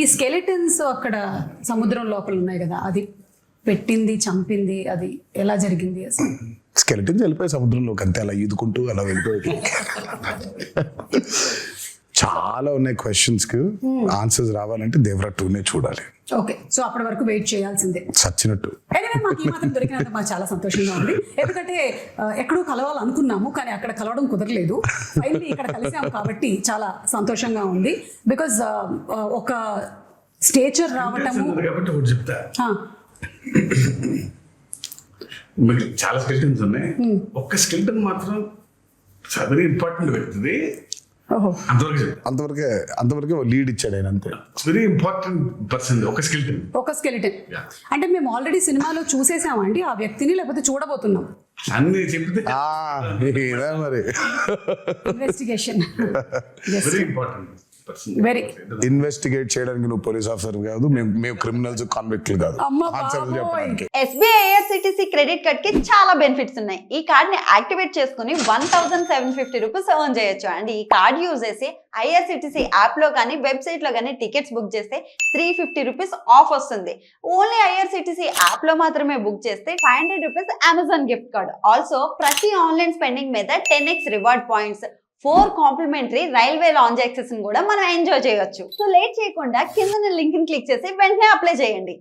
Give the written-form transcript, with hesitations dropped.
ఈ స్కెలిటన్స్ అక్కడ సముద్రం లోపల ఉన్నాయి కదా, అది పెట్టింది, చంపింది, అది ఎలా జరిగింది అసలు? స్కెలిటన్స్ వెళ్ళిపోయి సముద్రంలోకి అంతే, అలా ఈదుకుంటూ అలా వెళ్ళిపోయి. చాలా ఉన్నాయి క్వశ్చన్స్ కి ఆన్సర్స్ రావాలంటే దేవరా 2నే చూడాలి. ఓకే, సో అప్పటి వరకు వెయిట్ చేయాల్సిందే సచ్చినట్టు. మాకు ఈ మాత్రం దొరికినంత మాకు చాలా సంతోషంగా ఉంది. ఎందుకంటే ఎక్కడో కలవాలనుకున్నాము కానీ అక్కడ కలవడం కుదరలేదు. ఫైనల్లీ ఇక్కడ కలిసాము కాబట్టి చాలా సంతోషంగా ఉంది. బికాజ్ ఒక స్టేచర్ రావటము. కాబట్టి ఒకటి చెప్తా, మీకు చాలా స్కెల్టన్స్ ఉన్నాయి, ఒక్క స్కెల్టన్ మాత్రం వెరీ ఇంపార్టెంట్ వ్యక్తిది. అంతవరకే లీడ్ ఇచ్చాడు ఆయన, అంతే. వెరీ ఇంపార్టెంట్ పర్సన్ ఒక స్కెలిటన్. అంటే మేము ఆల్రెడీ సినిమాలో చూసేసామండి ఆ వ్యక్తిని, లేకపోతే చూడబోతున్నాం? అన్ని చెప్తే మరి investigation very important. Very investigate చేయడానికి నువ్వు పోలీస్ ఆఫీసర్ కాదు, మేము క్రిమినల్స్ కాన్విక్ట్లు కాదు. SBI IRCTC క్రెడిట్ కార్డ్ కి చాలా బెనిఫిట్స్ ఉన్నాయి. ఈ కార్డ్ ని యాక్టివేట్ చేసుకుని 1750 రూపీస్ ఎర్న్ చేయొచ్చు. అండ్ ఈ కార్డ్ యూజ్ చేసి IRCTC యాప్ లో కానీ వెబ్సైట్ లో కానీ టికెట్స్ బుక్ చేస్తే 350 రూపీస్ ఆఫ్ వస్తుంది. ఓన్లీ IRCTC యాప్ లో మాత్రమే బుక్ చేస్తే 500 rupees Amazon gift card. Also ప్రతి ఆన్లైన్ స్పెండింగ్ మీద 10x reward points, 4 complimentary railway lounge access కూడా మనం ఎంజాయ్ చేయొచ్చు. సో లేట్ చేయకుండా కింద లింక్ ని క్లిక్ చేసి వెంటనే అప్లై చేయండి.